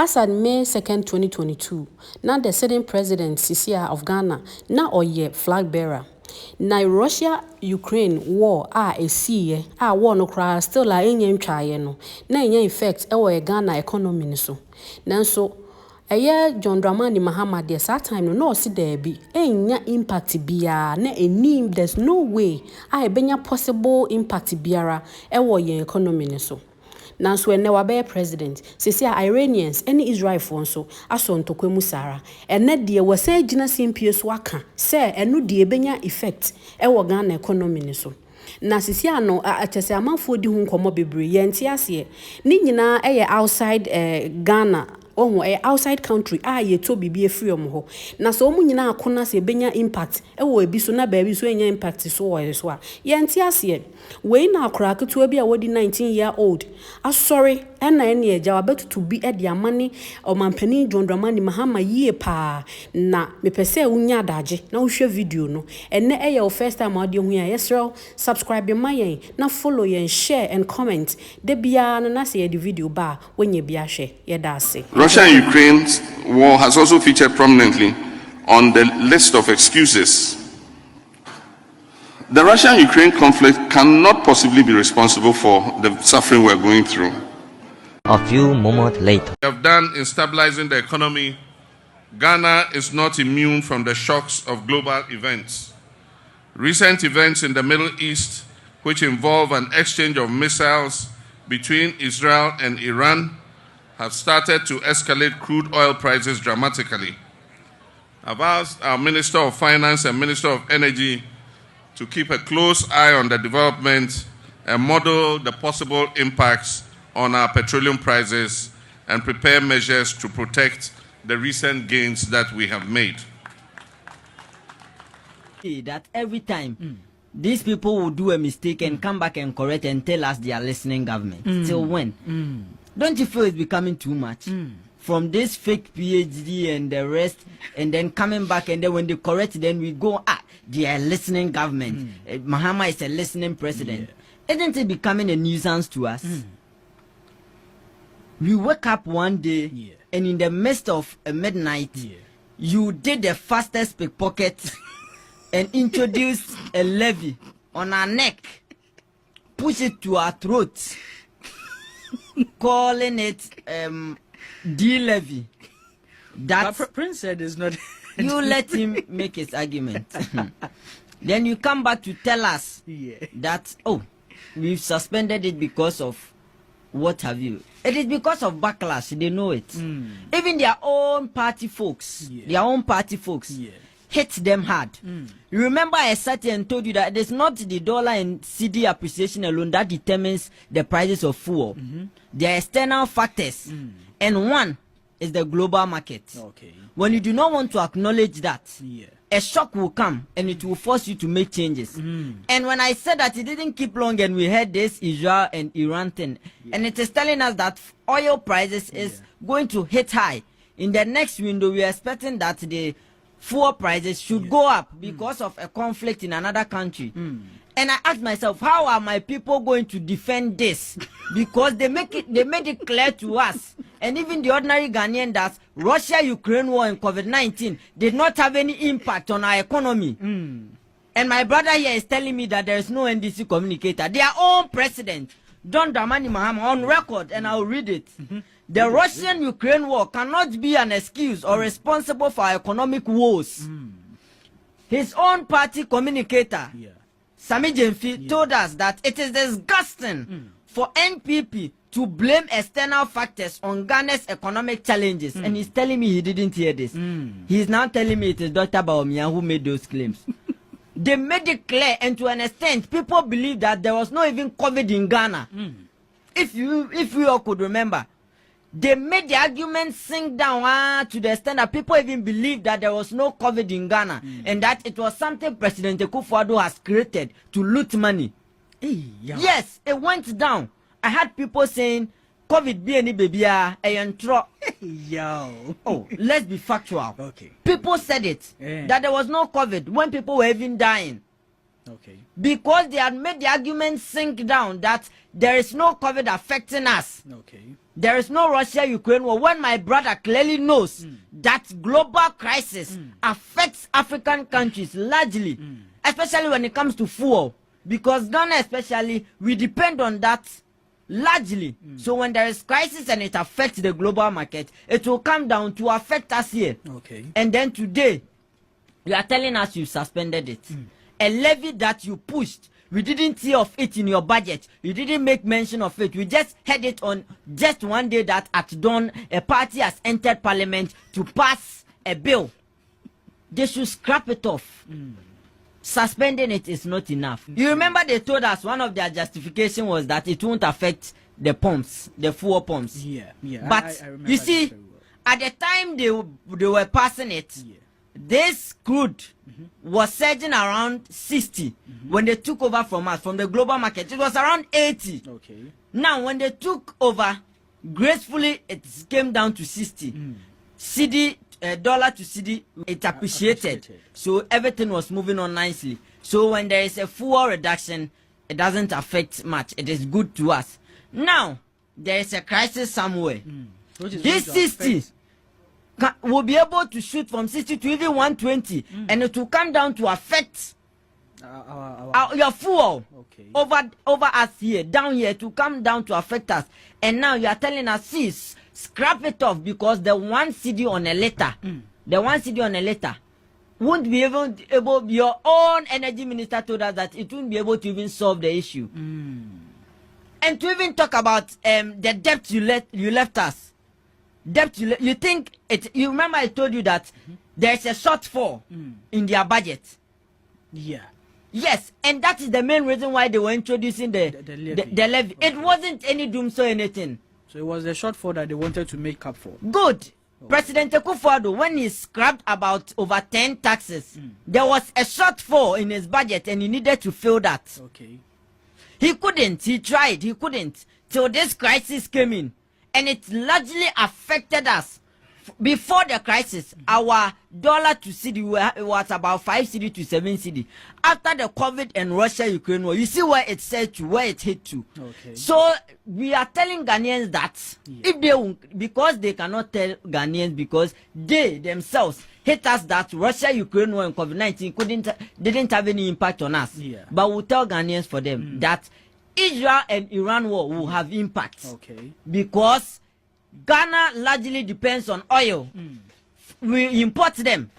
As at May 2nd, 2022, now the sitting president Sisia of Ghana, now oye flag bearer. Na Russia-Ukraine war a see war no cry still la enyem twaye no na enya effect e Ghana economy ni so. Nanso John Mahama de that time no si there be enya impact biya na enim there's no way benya possible impact biara ye economy ni so. Nanso ene wabe president sisi Iranians any Israel fo so aso ntokwa mu sara ene de wase gina simpie so aka se enu de benya effect Ghana economy ni so na sisi ano atese amanfo di hu nkomo bebre ye ntiase ni nyina outside Ghana outside country ye to bibie free ho na so mu nyina akona se benya impact ebi so na ba bi so enya impact so so a ye ntiase we na akra keto bi a wodi 19-year-old sorry ena ene eja wabetutu bi e dia mane omampani John Mahama yie pa na mepese unya daje na uhwe video no ene your first time audio hu ya yesro subscribe my na follow yen share and comment de bia na se the video ba wenye bia hwe ye da ase. Russia and Ukraine's war has also featured prominently on the list of excuses. The Russia-Ukraine conflict cannot possibly be responsible for the suffering we're going through. A few moments later, We have done in stabilizing the economy. Ghana is not immune from the shocks of global events. Recent events in the Middle East, which involve an exchange of missiles between Israel and Iran, have started to escalate crude oil prices dramatically. I've asked our Minister of Finance and Minister of Energy to keep a close eye on the development and model the possible impacts on our petroleum prices and prepare measures to protect the recent gains that we have made. That every time these people will do a mistake and come back and correct and tell us they are listening government. Till when? Don't you feel it's becoming too much? From this fake PhD and the rest, and then coming back, and then when they correct, then we go, they are listening government. Mahama is a listening president. Isn't it becoming a nuisance to us? We wake up one day, and in the midst of a midnight, you did the fastest pickpocket and introduced a levy on our neck, push it to our throat, calling it D-levy. That Prince said it's not. You let him make his argument. Then you come back to tell us that, we've suspended it because of what have you. It is because of backlash. They know it. Even their own party folks, hit them hard. You remember I sat here and told you that it is not the dollar and CD appreciation alone that determines the prices of fuel. There are external factors, and one is the global market. When you do not want to acknowledge that, a shock will come and it will force you to make changes. And when I said that, it didn't keep long, and we had this Israel and Iran thing, and it is telling us that oil prices is going to hit high. In the next window, we are expecting that the fuel prices should go up because of a conflict in another country. And I asked myself, how are my people going to defend this? Because they made it clear to us, and even the ordinary Ghanaian, that Russia-Ukraine war and COVID-19 did not have any impact on our economy. And my brother here is telling me that there is no NDC communicator. Their own president, John Mahama, on record, and I'll read it. The Russian-Ukraine war cannot be an excuse or responsible for our economic woes. His own party communicator, Sami Jemfi, told us that it is disgusting for NPP to blame external factors on Ghana's economic challenges. And he's telling me he didn't hear this. He's now telling me it is Dr. Bawumia who made those claims. They made it clear, and to an extent, people believe that there was no even COVID in Ghana. If we all could remember, they made the argument sink down to the extent that people even believed that there was no COVID in Ghana, and that it was something President Akufo-Addo has created to loot money. Yes, it went down. I had people saying, COVID be any baby, let's be factual. People said it, that there was no COVID when people were even dying. Because they had made the argument sink down that there is no COVID affecting us. There is no Russia-Ukraine war when my brother clearly knows that global crisis affects African countries largely, especially when it comes to fuel. Because Ghana especially, we depend on that largely. So when there is crisis and it affects the global market, it will come down to affect us here. Okay. And then today, you are telling us you suspended it. A levy that you pushed, we didn't see of it in your budget. You didn't make mention of it. We just had it on just one day that at dawn, a party has entered parliament to pass a bill. They should scrap it off. Suspending it is not enough. You remember they told us one of their justification was that it won't affect the pumps, the fuel pumps. Yeah. But I remember you that see, very well. at the time they were passing it, this crude was surging around 60 when they took over from us, from the global market. It was around 80. Okay. Now, when they took over, gracefully it came down to 60. CD, dollar to CD, it appreciated. So everything was moving on nicely. So when there is a fuel reduction, it doesn't affect much. It is good to us. Now, there is a crisis somewhere. This 60 will be able to shoot from 60 to even 120, and it will come down to affect your fuel over us here, down here, to come down to affect us. And now you are telling us, see, scrap it off, because the 1 CD on a liter, won't be able. Your own energy minister told us that it won't be able to even solve the issue. And to even talk about the debt you left us. You think it? You remember I told you that there's a shortfall in their budget. Yeah. Yes, and that is the main reason why they were introducing the levy. It wasn't any doomsday or anything. So it was the shortfall that they wanted to make up for. Good. President Akufo-Addo, when he scrapped about over 10 taxes, there was a shortfall in his budget, and he needed to fill that. Okay. He couldn't. He tried. He couldn't. Till this crisis came in. And it largely affected us. Before the crisis, our dollar to CD was about 5 CD to 7 CD. After the COVID and Russia-Ukraine war, you see where it said to, where it hit to. Okay. So we are telling Ghanaians that if they won't, because they cannot tell Ghanaians, because they themselves hit us that Russia-Ukraine war and COVID-19 didn't have any impact on us. Yeah. But we'll tell Ghanaians for them that Israel and Iran war will have impact. Okay. Because Ghana largely depends on oil. We import them.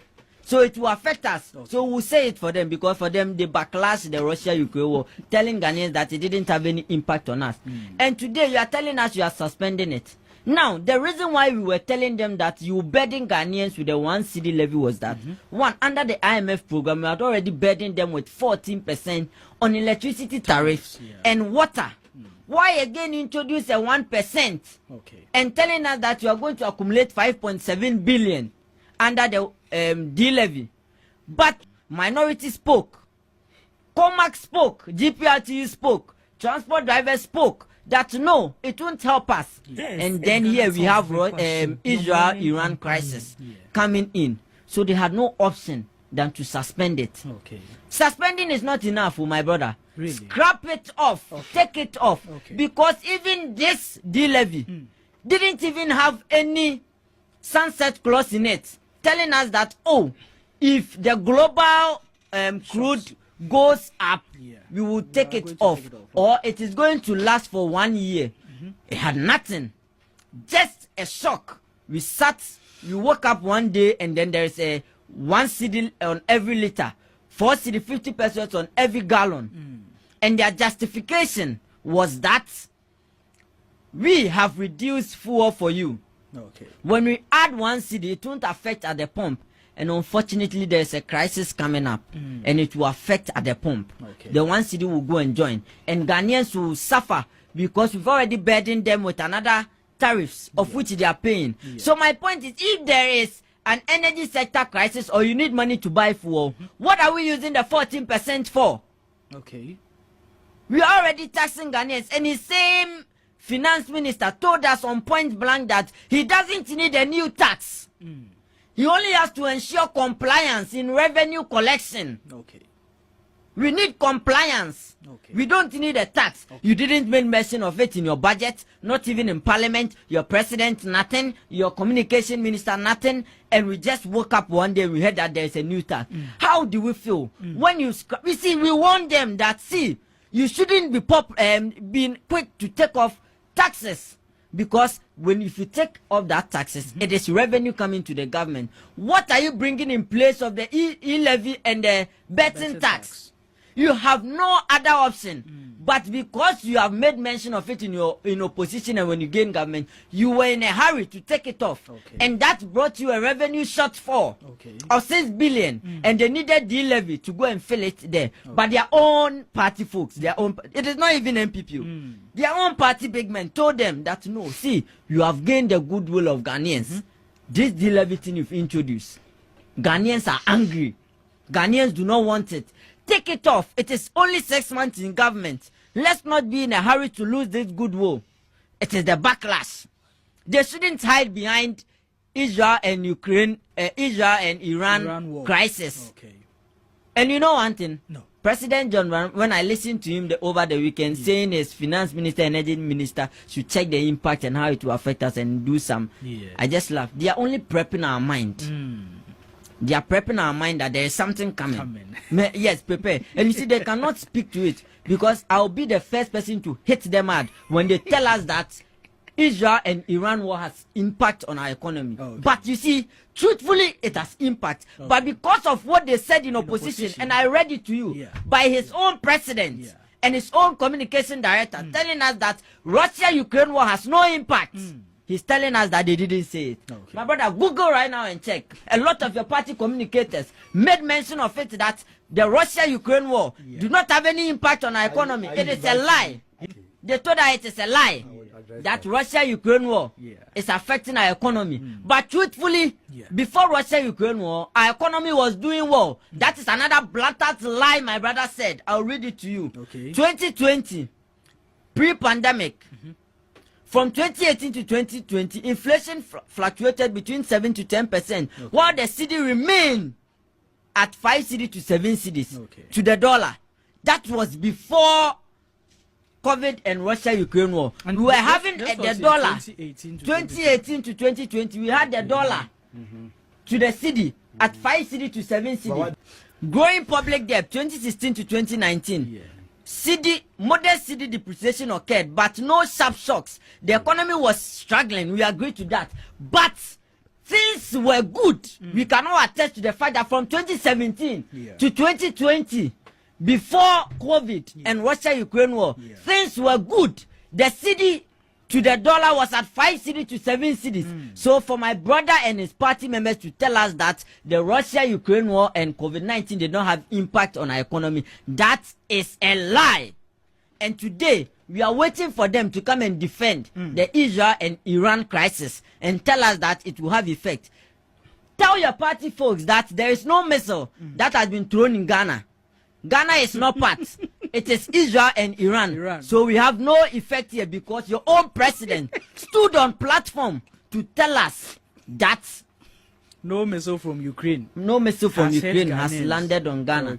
So it will affect us. Okay. So we'll say it for them, because for them they backlash the Russia-Ukraine war, telling Ghanaians that it didn't have any impact on us. And today you are telling us you are suspending it. Now, the reason why we were telling them that you burden Ghanaians with the 1 CD levy was that, one, under the IMF program, we had already burdened them with 14% on electricity tariffs and water. Why again introduce a 1%? Okay. And telling us that you are going to accumulate 5.7 billion under the D-levy. But minority spoke, COMAC spoke, GPRT spoke, transport drivers spoke, that no, it won't help us. Yes, and then here we have Israel-Iran crisis coming in. So they had no option than to suspend it. Okay. Suspending is not enough, my brother. Really? Scrap it off. Take it off. Because even this D-levy didn't even have any sunset clause in it, telling us that, oh, if the global crude goes up, we will take it off, or it is going to last for 1 year. It had nothing, just a shock. We woke up one day, and then there is a 1 CD on every liter, 4 CD, 50 pesos on every gallon. And their justification was that we have reduced fuel for you. Okay. When we add 1 CD, it won't affect at the pump. And unfortunately, there's a crisis coming up, and it will affect at the pump. Okay. The 1 CD will go and join, and Ghanaians will suffer, because we've already burdened them with another tariffs of which they are paying. So my point is, if there is an energy sector crisis, or you need money to buy fuel, what are we using the 14% for? Okay. We are already taxing Ghanaians, and the same finance minister told us on point blank that he doesn't need a new tax. He only has to ensure compliance in revenue collection. Okay. We need compliance. Okay. We don't need a tax. Okay. You didn't make mention of it in your budget, not even in parliament, your president, nothing, your communication minister, nothing. And we just woke up one day and we heard that there's a new tax. How do we feel? When you we warn them that, see, you shouldn't be being quick to take off taxes. Because if you take off that taxes, it is revenue coming to the government. What are you bringing in place of the e-levy and the betting tax? You have no other option. But because you have made mention of it in opposition and when you gain government, you were in a hurry to take it off. Okay. And that brought you a revenue shortfall of 6 billion. And they needed the levy to go and fill it there. But their own party folks, it is not even MPP. Their own party big men told them that, no, see, you have gained the goodwill of Ghanaians. This levy thing you've introduced, Ghanaians are angry. Ghanaians do not want it. Take it off. It is only 6 months in government. Let's not be in a hurry to lose this goodwill. It is the backlash. They shouldn't hide behind Israel and Ukraine, Israel and Iran crisis. Okay. And you know one thing? No. President John Mahama, when I listened to him over the weekend, saying his finance minister and energy minister should check the impact and how it will affect us and do some, I just laughed. They are only prepping our mind. They are prepping our mind that there is something coming. Yes, prepare. And you see, they cannot speak to it because I'll be the first person to hit them hard when they tell us that Israel and Iran war has impact on our economy. But you see, truthfully, it has impact. But because of what they said in opposition, and I read it to you, by his own president and his own communication director telling us that Russia-Ukraine war has no impact. He's telling us that they didn't say it. My brother, Google right now and check. A lot of your party communicators made mention of it that the Russia-Ukraine war do not have any impact on our economy. It is a lie. They told us it is a lie that Russia-Ukraine war is affecting our economy. But truthfully, before Russia-Ukraine war, our economy was doing well. That is another blatant lie my brother said. I'll read it to you. 2020, pre-pandemic, from 2018 to 2020, inflation fluctuated between 7 to 10%, while the cedi remained at 5 cedi to 7 cedis to the dollar. That was before COVID and Russia-Ukraine war. And we were having the dollar. 2018 to 2020, we had the dollar to the cedi at 5 cedi to 7 cedi. Growing public debt 2016 to 2019. Modest cedi depreciation occurred, but no sharp shocks. The economy was struggling. We agree to that. But things were good. We cannot attest to the fact that from 2017 to 2020, before COVID and Russia-Ukraine war, things were good. The cedi to the dollar was at 5 cedi to 7 cedis. So for my brother and his party members to tell us that the Russia-Ukraine war and COVID-19 did not have impact on our economy, that is a lie. And today, we are waiting for them to come and defend the Israel and Iran crisis and tell us that it will have effect. Tell your party folks that there is no missile that has been thrown in Ghana. Ghana is not part. It is Israel and Iran. So we have no effect here because your own president stood on platform to tell us that no missile from Ukraine. No missile from Ukraine has landed on Ghana.